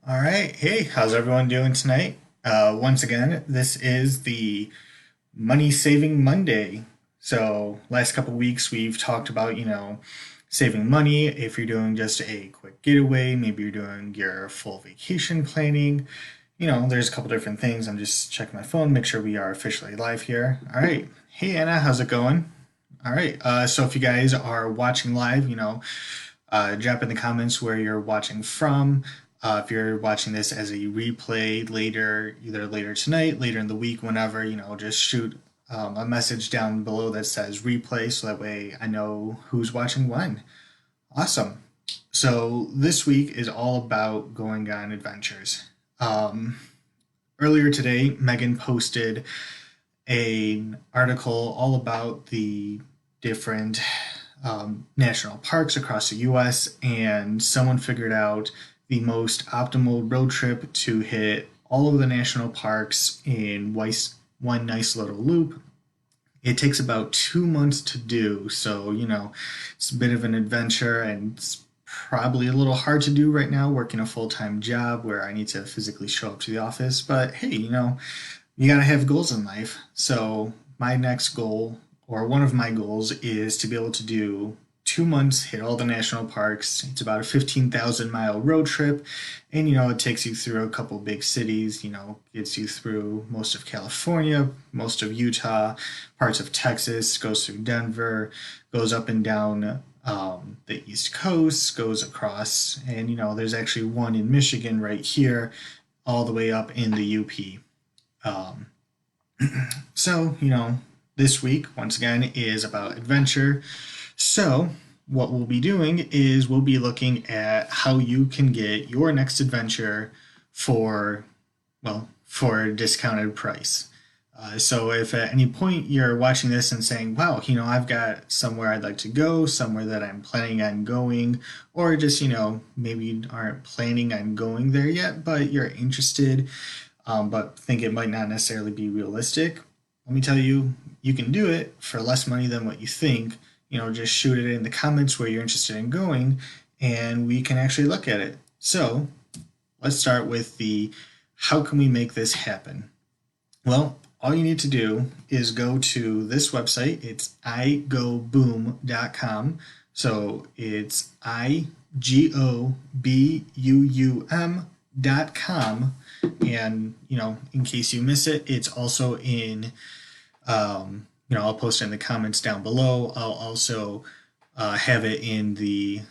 All right. Hey, how's everyone doing tonight? Once again, this is the Money Saving Monday. So, last couple weeks we've talked about, saving money if you're doing just a quick getaway, maybe you're doing your full vacation planning. There's a couple different things. I'm just checking my phone, make sure we are officially live here. All right. Hey, Anna, how's it going? All right. So, if you guys are watching live, drop in the comments where you're watching from. If you're watching this as a replay later, either later tonight, later in the week, whenever, just shoot a message down below that says replay so that way I know who's watching when. Awesome. So this week is all about going on adventures. Um, Earlier today, Megan posted an article all about the different national parks across the US, and someone figured out the most optimal road trip to hit all of the national parks in one nice little loop. It takes about 2 months to do, so it's a bit of an adventure, and it's probably a little hard to do right now working a full-time job where I need to physically show up to the office. But hey, you gotta have goals in life. So my next goal, or one of my goals, is to be able to do 2 months, hit all the national parks. It's about a 15,000 mile road trip, and it takes you through a couple big cities. Gets you through most of California, most of Utah, parts of Texas, goes through Denver, goes up and down the East Coast, goes across, and there's actually one in Michigan right here, all the way up in the UP. Um, so, this week, once again, is about adventure. So, what we'll be doing is we'll be looking at how you can get your next adventure for, for a discounted price. So, if at any point you're watching this and saying, wow, I've got somewhere I'd like to go, somewhere that I'm planning on going, or just, maybe you aren't planning on going there yet, but you're interested, but think it might not necessarily be realistic, let me tell you, you can do it for less money than what you think. Just shoot it in the comments where you're interested in going, and we can actually look at it. So let's start with the how can we make this happen? Well, all you need to do is go to this website. It's igoboom.com. So it's igobuum.com. And, in case you miss it, it's also in, I'll post it in the comments down below. I'll also have it in the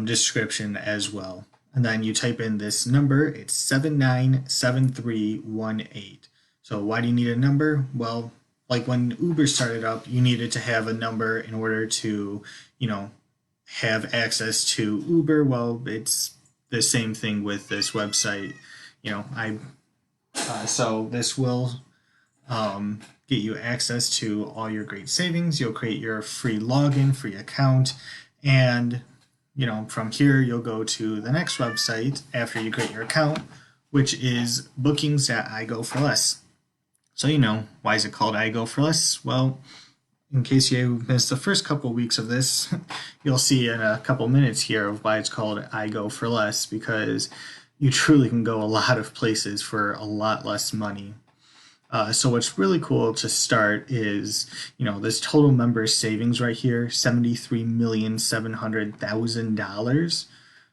description as well. And then you type in this number, it's 797318. So why do you need a number? Well, like when Uber started up, you needed to have a number in order to, have access to Uber. Well, it's the same thing with this website. I so this will get you access to all your great savings. You'll create your free login, free account, and from here you'll go to the next website after you create your account, which is bookings.iGoForLess. So why is it called iGoForLess? Well, in case you missed the first couple weeks of this, you'll see in a couple minutes here of why it's called iGoForLess, because you truly can go a lot of places for a lot less money. So what's really cool to start is, this total member savings right here, $73,700,000.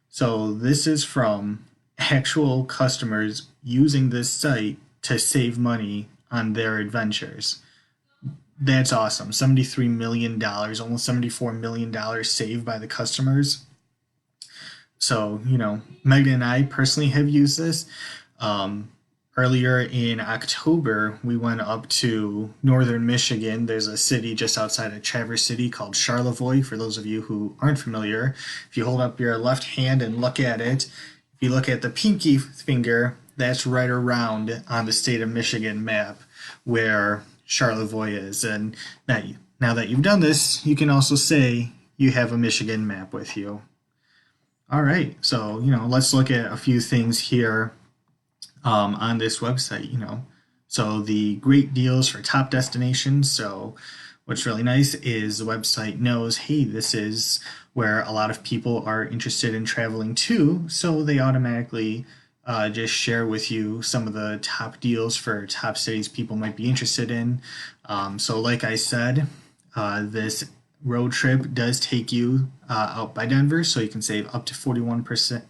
So this is from actual customers using this site to save money on their adventures. That's awesome. $73 million, almost $74 million saved by the customers. So, Megan and I personally have used this. Earlier in October, we went up to northern Michigan. There's a city just outside of Traverse City called Charlevoix. For those of you who aren't familiar, if you hold up your left hand and look at it, if you look at the pinky finger, that's right around on the state of Michigan map where Charlevoix is. And now that you've done this, you can also say you have a Michigan map with you. All right, so let's look at a few things here on this website. So the great deals for top destinations. So What's really nice is the website knows, hey, this is where a lot of people are interested in traveling to, so they automatically just share with you some of the top deals for top cities people might be interested in. So, like I said, this road trip does take you out by Denver, so you can save up to 41%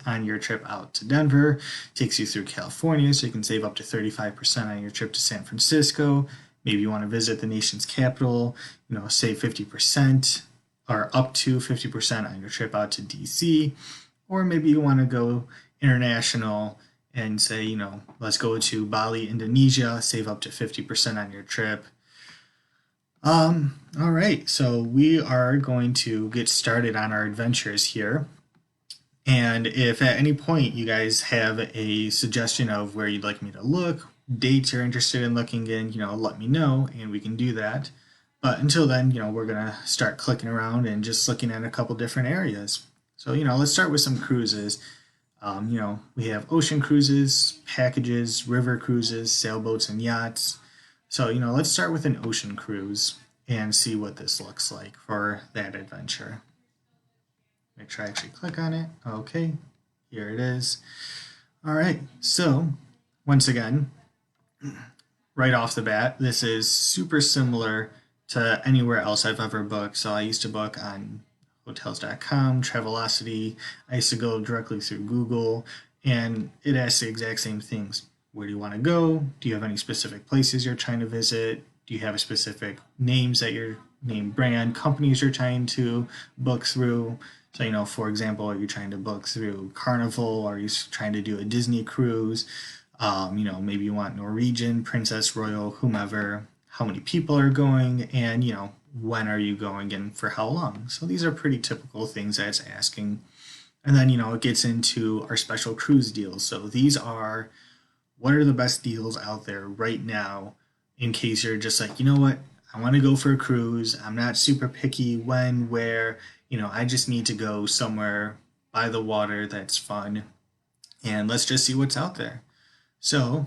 on your trip out to Denver. Takes you through California, so you can save up to 35% on your trip to San Francisco. Maybe you want to visit the nation's capital, save 50% or up to 50% on your trip out to DC. Or maybe you want to go international and say, let's go to Bali, Indonesia, save up to 50% on your trip. All right, so we are going to get started on our adventures here. And if at any point you guys have a suggestion of where you'd like me to look, dates you're interested in looking in, let me know and we can do that. But until then, we're going to start clicking around and just looking at a couple different areas. So, let's start with some cruises. We have ocean cruises, packages, river cruises, sailboats, and yachts. So, let's start with an ocean cruise and see what this looks like for that adventure. Make sure I actually click on it. Okay, here it is. All right, so once again, right off the bat, this is super similar to anywhere else I've ever booked. So I used to book on hotels.com, Travelocity. I used to go directly through Google, and it asks the exact same things. Where do you want to go? Do you have any specific places you're trying to visit? Do you have a specific names that your name brand, companies you're trying to book through? So, for example, are you trying to book through Carnival? Are you trying to do a Disney cruise? Maybe you want Norwegian, Princess Royal, whomever, how many people are going, and, when are you going and for how long? So these are pretty typical things that it's asking. And then, it gets into our special cruise deals. So these are what are the best deals out there right now in case you're just like, what, I want to go for a cruise. I'm not super picky when, where, I just need to go somewhere by the water that's fun. And let's just see what's out there. So,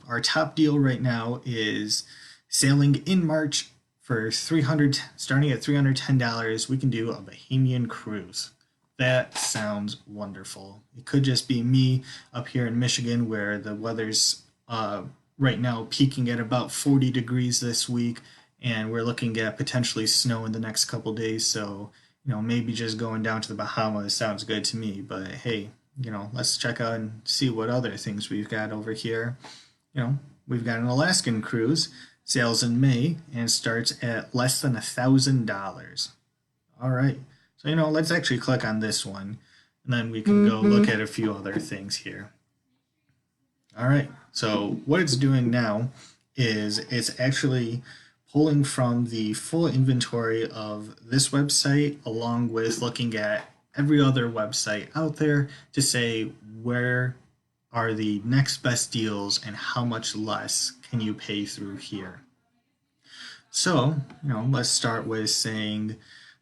our top deal right now is sailing in March for starting at $310. We can do a Bahamian cruise. That sounds wonderful. It could just be me up here in Michigan where the weather's right now peaking at about 40 degrees this week, and we're looking at potentially snow in the next couple days. So, maybe just going down to the Bahamas sounds good to me. But hey, let's check out and see what other things we've got over here. We've got an Alaskan cruise, sails in May, and starts at less than $1,000. All right. So, let's actually click on this one, and then we can go look at a few other things here. All right. So what it's doing now is it's actually pulling from the full inventory of this website along with looking at every other website out there to say where are the next best deals and how much less can you pay through here. So, let's start with saying,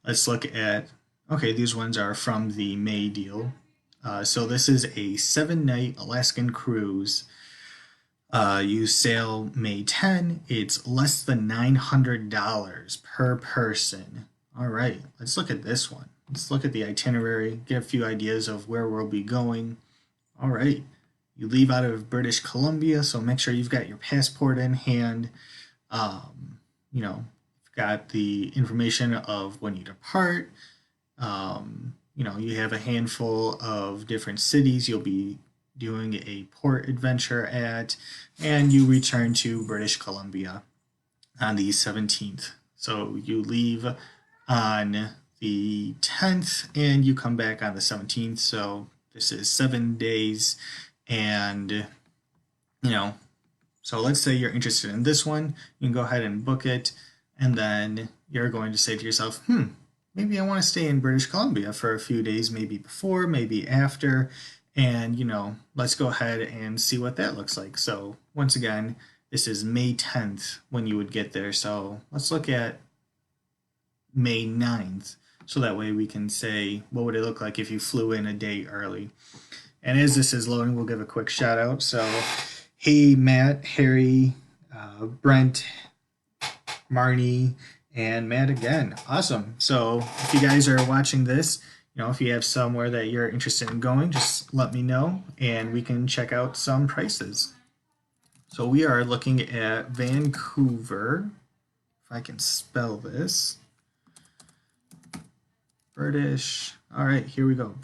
let's look at, okay, these ones are from the May deal. So this is a 7-night Alaskan cruise. You sail May 10. It's less than $900 per person. All right, let's look at this one. Let's look at the itinerary, get a few ideas of where we'll be going. All right, you leave out of British Columbia, so make sure you've got your passport in hand. You've got the information of when you depart. You have a handful of different cities you'll be doing a port adventure at, and you return to British Columbia on the 17th. So you leave on the 10th and you come back on the 17th. So this is 7 days, and so let's say you're interested in this one, you can go ahead and book it, and then you're going to say to yourself, maybe I want to stay in British Columbia for a few days, maybe before, maybe after, and let's go ahead and see what that looks like. So once again, this is May 10th when you would get there. So let's look at May 9th, so that way we can say what would it look like if you flew in a day early. And as this is loading, we'll give a quick shout out. So hey, Matt, Harry, Brent, Marnie, And Matt again. Awesome. So if you guys are watching this, if you have somewhere that you're interested in going, just let me know and we can check out some prices. So we are looking at Vancouver, if I can spell this. British. All right, here we go.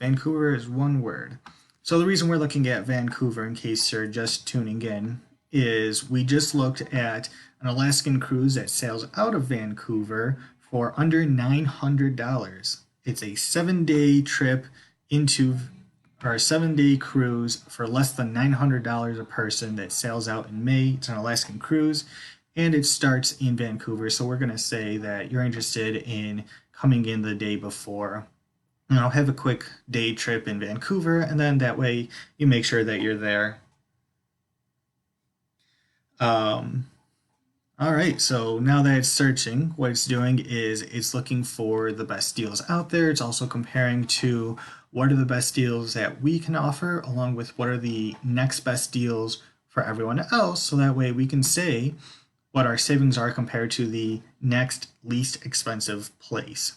Vancouver is one word. So the reason we're looking at Vancouver, in case you're just tuning in, is we just looked at an Alaskan cruise that sails out of Vancouver for under $900. It's a 7-day trip or a 7-day cruise for less than $900 a person that sails out in May. It's an Alaskan cruise and it starts in Vancouver. So we're going to say that you're interested in coming in the day before. Have a quick day trip in Vancouver, and then that way you make sure that you're there. All right, so now that it's searching, what it's doing is it's looking for the best deals out there. It's also comparing to what are the best deals that we can offer, along with what are the next best deals for everyone else, so that way we can say what our savings are compared to the next least expensive place.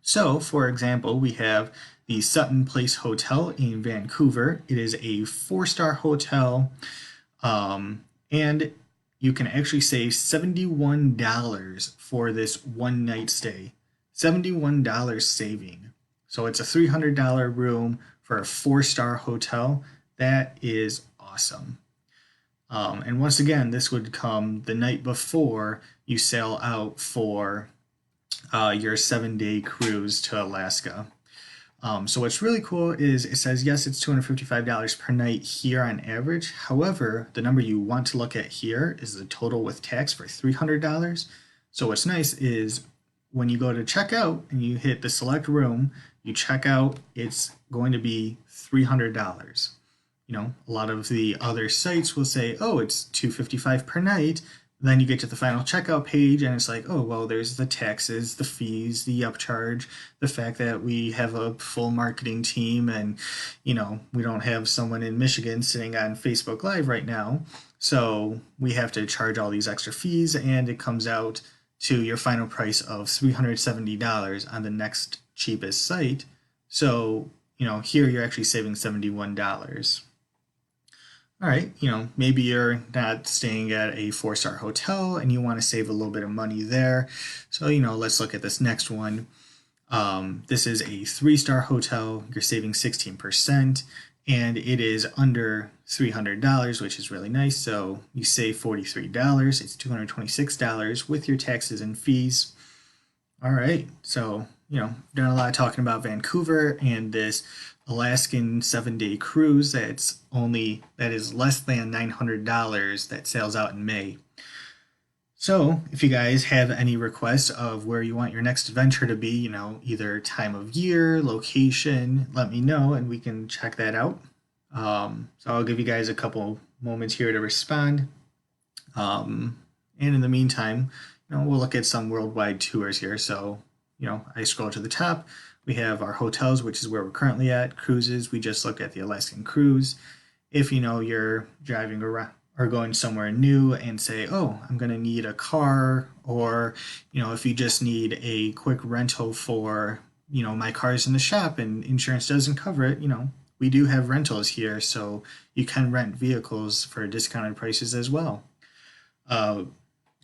So, for example, we have the Sutton Place Hotel in Vancouver. It is a 4-star hotel, and you can actually save $71 for this one night stay. $71 saving. So it's a $300 room for a 4-star hotel. That is awesome. And once again, this would come the night before you sail out for your 7-day cruise to Alaska. So what's really cool is it says, yes, it's $255 per night here on average. However, the number you want to look at here is the total with tax for $300. So what's nice is when you go to check out and you hit the select room, you check out, it's going to be $300. A lot of the other sites will say, oh, it's $255 per night. Then you get to the final checkout page and it's like, oh, well, there's the taxes, the fees, the upcharge, the fact that we have a full marketing team and, we don't have someone in Michigan sitting on Facebook Live right now. So we have to charge all these extra fees and it comes out to your final price of $370 on the next cheapest site. So, here you're actually saving $71. All right, maybe you're not staying at a 4-star hotel and you want to save a little bit of money there. So, let's look at this next one. This is a 3-star hotel. You're saving 16% and it is under $300, which is really nice. So you save $43. It's $226 with your taxes and fees. All right, so, done a lot of talking about Vancouver and this Alaskan 7-day cruise that is less than $900 that sails out in May. So if you guys have any requests of where you want your next adventure to be, either time of year, location, let me know and we can check that out. So I'll give you guys a couple moments here to respond. And in the meantime, we'll look at some worldwide tours here. So, I scroll to the top. We have our hotels, which is where we're currently at. Cruises, we just looked at the Alaskan cruise. If you're driving around or going somewhere new and say, oh, I'm going to need a car, or, if you just need a quick rental for, my car's in the shop and insurance doesn't cover it, we do have rentals here, so you can rent vehicles for discounted prices as well. All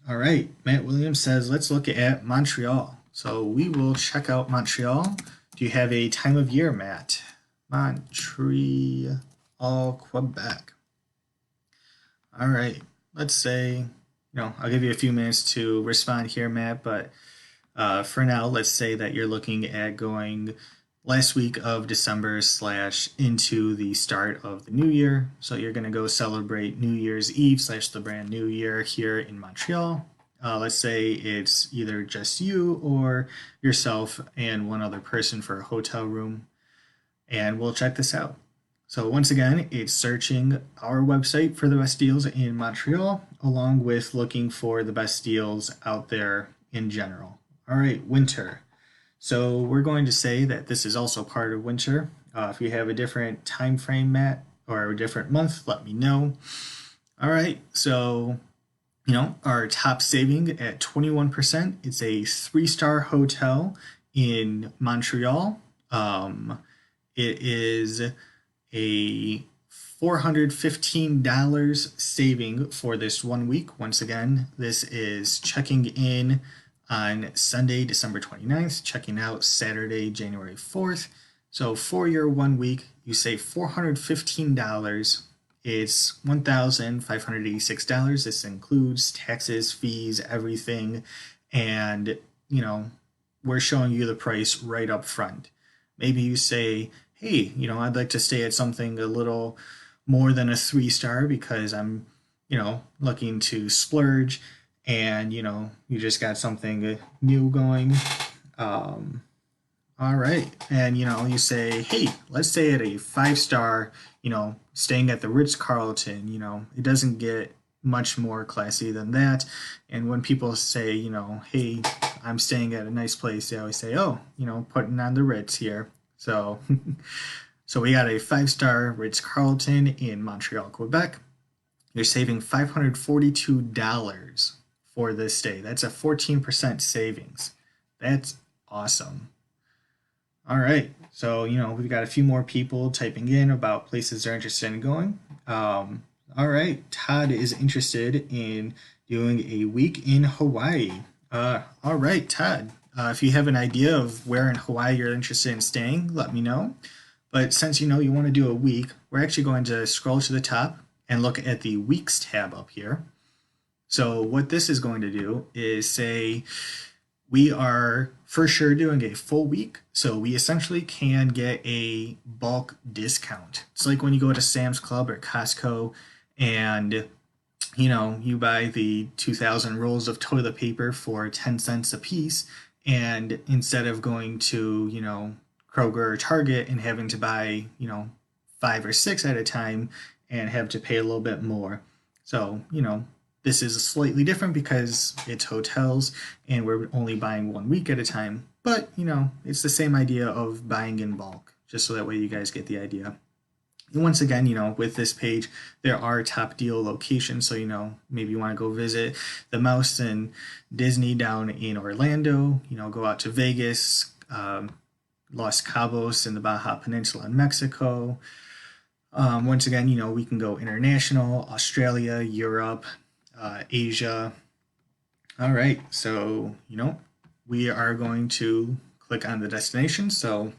right, Matt Williams says, let's look at Montreal. So we will check out Montreal. Do you have a time of year, Matt? Montreal, Quebec. All right, let's say, I'll give you a few minutes to respond here, Matt, but for now, let's say that you're looking at going last week of December / into the start of the new year. So you're going to go celebrate New Year's Eve / the brand new year here in Montreal. Let's say it's either just you or yourself and one other person for a hotel room. And we'll check this out. So once again, it's searching our website for the best deals in Montreal, along with looking for the best deals out there in general. All right, winter. So we're going to say that this is also part of winter. If you have a different time frame, Matt, or a different month, let me know. All right, so our top saving at 21%. It's a 3-star hotel in Montreal. It is a $415 saving for this 1 week. Once again, this is checking in on Sunday, December 29th, checking out Saturday, January 4th. So for your 1 week, you save $415. It's $1,586. This includes taxes, fees, everything. And, we're showing you the price right up front. Maybe you say, hey, I'd like to stay at something a little more than a 3-star because I'm, looking to splurge, and, you just got something new going. All right. And, you say, hey, let's stay at a 5-star, staying at the Ritz Carlton. It doesn't get much more classy than that. And when people say, hey, I'm staying at a nice place, they always say, oh, putting on the Ritz here. So, so we got a 5-star Ritz Carlton in Montreal, Quebec. You're saving $542 for this stay. That's a 14% savings. That's awesome. All right. So, we've got a few more people typing in about places they're interested in going. All right. Todd is interested in doing a week in Hawaii. All right, Todd. If you have an idea of where in Hawaii you're interested in staying, let me know. But since you want to do a week, we're actually going to scroll to the top and look at the weeks tab up here. So what this is going to do is say we are for sure doing a full week. So we essentially can get a bulk discount. It's like when you go to Sam's Club or Costco and you buy the 2,000 rolls of toilet paper for 10 cents a piece. And instead of going to, Kroger or Target and having to buy, 5 or 6 at a time and have to pay a little bit more. So, this is slightly different because it's hotels and we're only buying 1 week at a time. But, it's the same idea of buying in bulk, just so that way you guys get the idea. And once again, with this page, there are top deal locations. So, maybe you want to go visit the Mouse and Disney down in Orlando, go out to Vegas, Los Cabos in the Baja Peninsula in Mexico. Once again, we can go international, Australia, Europe, Asia. All right. So, we are going to click on the destination. So,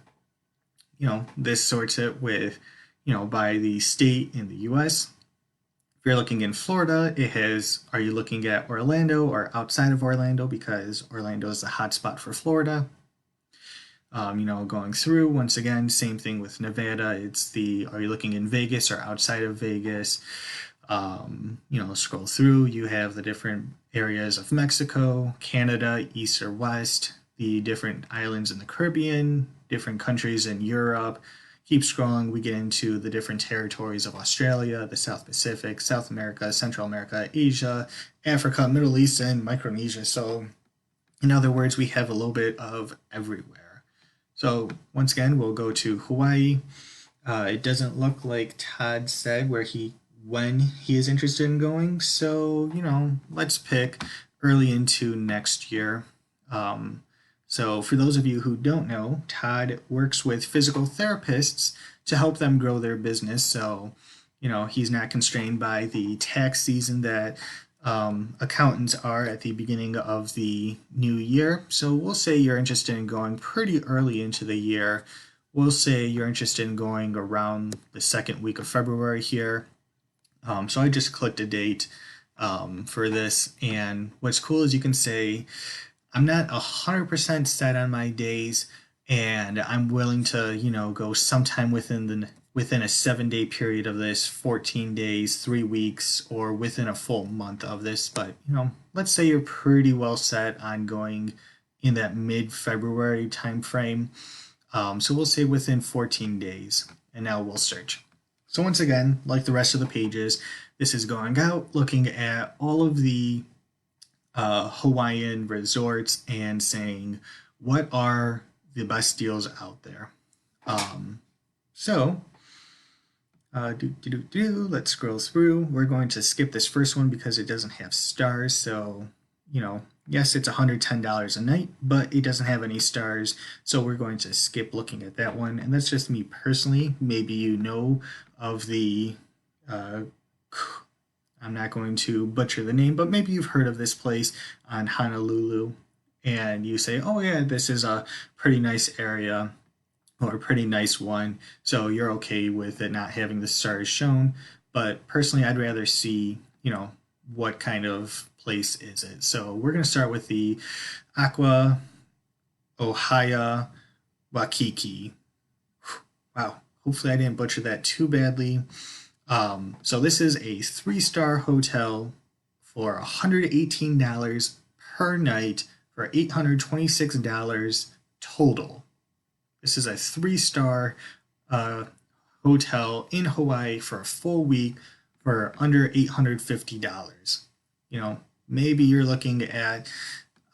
this sorts it with, by the state in the US. If you're looking in Florida, it has, are you looking at Orlando or outside of Orlando? Because Orlando is the hotspot for Florida. Going through, once again, same thing with Nevada. It's are you looking in Vegas or outside of Vegas? Scroll through, you have the different areas of Mexico, Canada, east or west, the different islands in the Caribbean, different countries in Europe. Keep scrolling, we get into the different territories of Australia, the South Pacific, South America, Central America, Asia, Africa, Middle East, and Micronesia. So, in other words, we have a little bit of everywhere. So, once again, we'll go to Hawaii. It doesn't look like Todd said when he is interested in going. So, let's pick early into next year. So for those of you who don't know, Todd works with physical therapists to help them grow their business. So, he's not constrained by the tax season that accountants are at the beginning of the new year. So we'll say you're interested in going pretty early into the year. We'll say you're interested in going around the second week of February here. So I just clicked a date for this. And what's cool is you can say, I'm not 100% set on my days, and I'm willing to, go sometime within a 7-day period of this, 14 days, 3 weeks, or within a full month of this. But, let's say you're pretty well set on going in that mid-February time frame. So we'll say within 14 days, and now we'll search. So once again, like the rest of the pages, this is going out, looking at all of the Hawaiian resorts and saying, what are the best deals out there? So Let's scroll through. We're going to skip this first one because it doesn't have stars. So, yes, it's $110 a night, but it doesn't have any stars. So we're going to skip looking at that one. And that's just me personally. Maybe you know of the, I'm not going to butcher the name, but maybe you've heard of this place on Honolulu. And you say, oh, yeah, this is a pretty nice area or a pretty nice one, so you're okay with it not having the stars shown. But personally, I'd rather see, what kind of place is it. So we're going to start with the Aqua Ohia Waikiki. Wow, hopefully I didn't butcher that too badly. So this is a 3-star hotel for $118 per night for $826 total. This is a 3-star hotel in Hawaii for a full week for under $850. Maybe you're looking at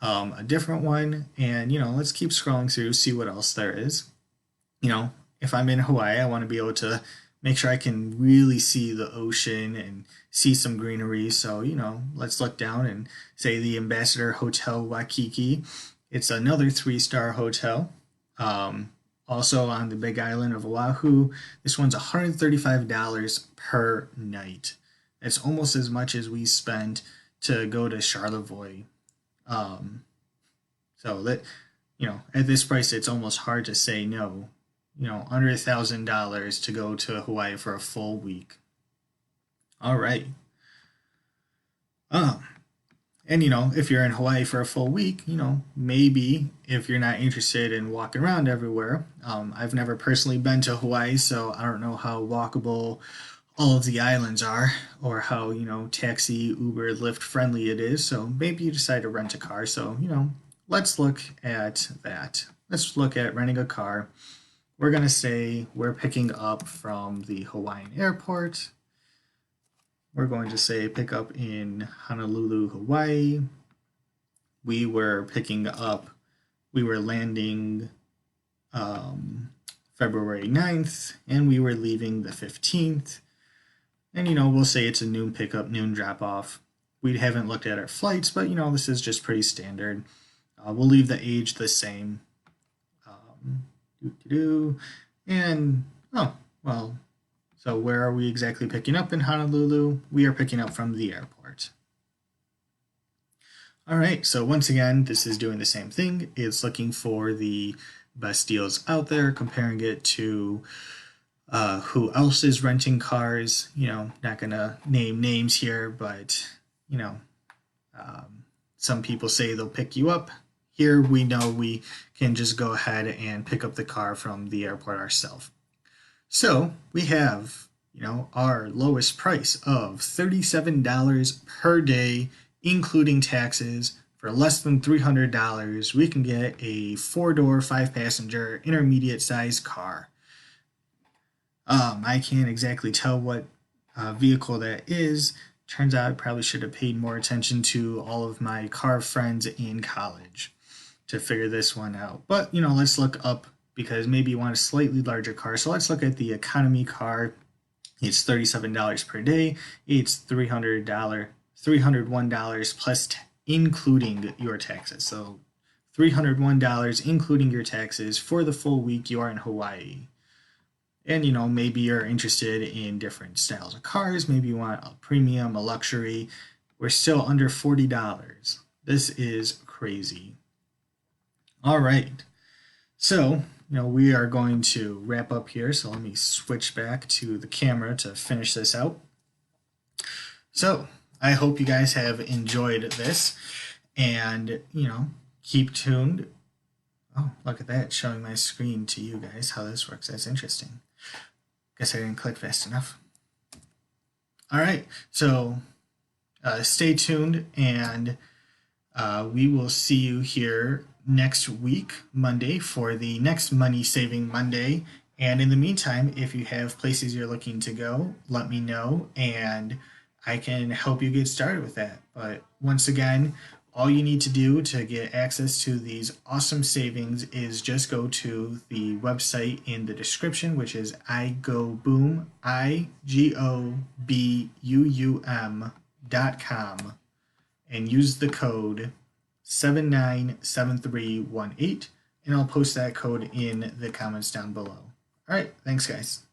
a different one, and let's keep scrolling through, see what else there is. If I'm in Hawaii, I want to be able to make sure I can really see the ocean and see some greenery. So, let's look down and say the Ambassador Hotel Waikiki. It's another 3-star hotel. Also on the Big Island of Oahu. This one's $135 per night. It's almost as much as we spent to go to Charlevoix. So that, at this price, it's almost hard to say no. Under $1,000 to go to Hawaii for a full week. All right. And if you're in Hawaii for a full week, maybe if you're not interested in walking around everywhere, I've never personally been to Hawaii, so I don't know how walkable all of the islands are, or how taxi, Uber, Lyft friendly it is. So maybe you decide to rent a car. So let's look at that. Let's look at renting a car. We're gonna say we're picking up from the Hawaiian airport. We're going to say pick up in Honolulu, Hawaii. We were landing February 9th, and we were leaving the 15th. And, we'll say it's a noon pickup, noon drop off. We haven't looked at our flights, but, this is just pretty standard. We'll leave the age the same. And, so where are we exactly picking up in Honolulu? We are picking up from the airport. All right, so once again, this is doing the same thing. It's looking for the best deals out there, comparing it to who else is renting cars. Not gonna name names here, but some people say they'll pick you up. Here we know we can just go ahead and pick up the car from the airport ourselves. So we have, our lowest price of $37 per day, including taxes. For less than $300, we can get a 4-door, 5-passenger, intermediate sized car. I can't exactly tell what vehicle that is. Turns out I probably should have paid more attention to all of my car friends in college to figure this one out. But, let's look up, because maybe you want a slightly larger car. So let's look at the economy car. It's $37 per day. It's $301 plus including your taxes. So $301 including your taxes for the full week you are in Hawaii. And maybe you're interested in different styles of cars. Maybe you want a premium, a luxury. We're still under $40. This is crazy. All right. So we are going to wrap up here. So let me switch back to the camera to finish this out. So I hope you guys have enjoyed this, and, keep tuned. Oh, look at that, showing my screen to you guys, how this works. That's interesting. Guess I didn't click fast enough. All right, so stay tuned, and we will see you here next week, Monday, for the next Money Saving Monday. And in the meantime, if you have places you're looking to go, let me know, and I can help you get started with that. But once again, All you need to do to get access to these awesome savings is just go to the website in the description, which is iGoBoom, iGoBuum.com, and use the code 797318, and I'll post that code in the comments down below. All right, thanks guys.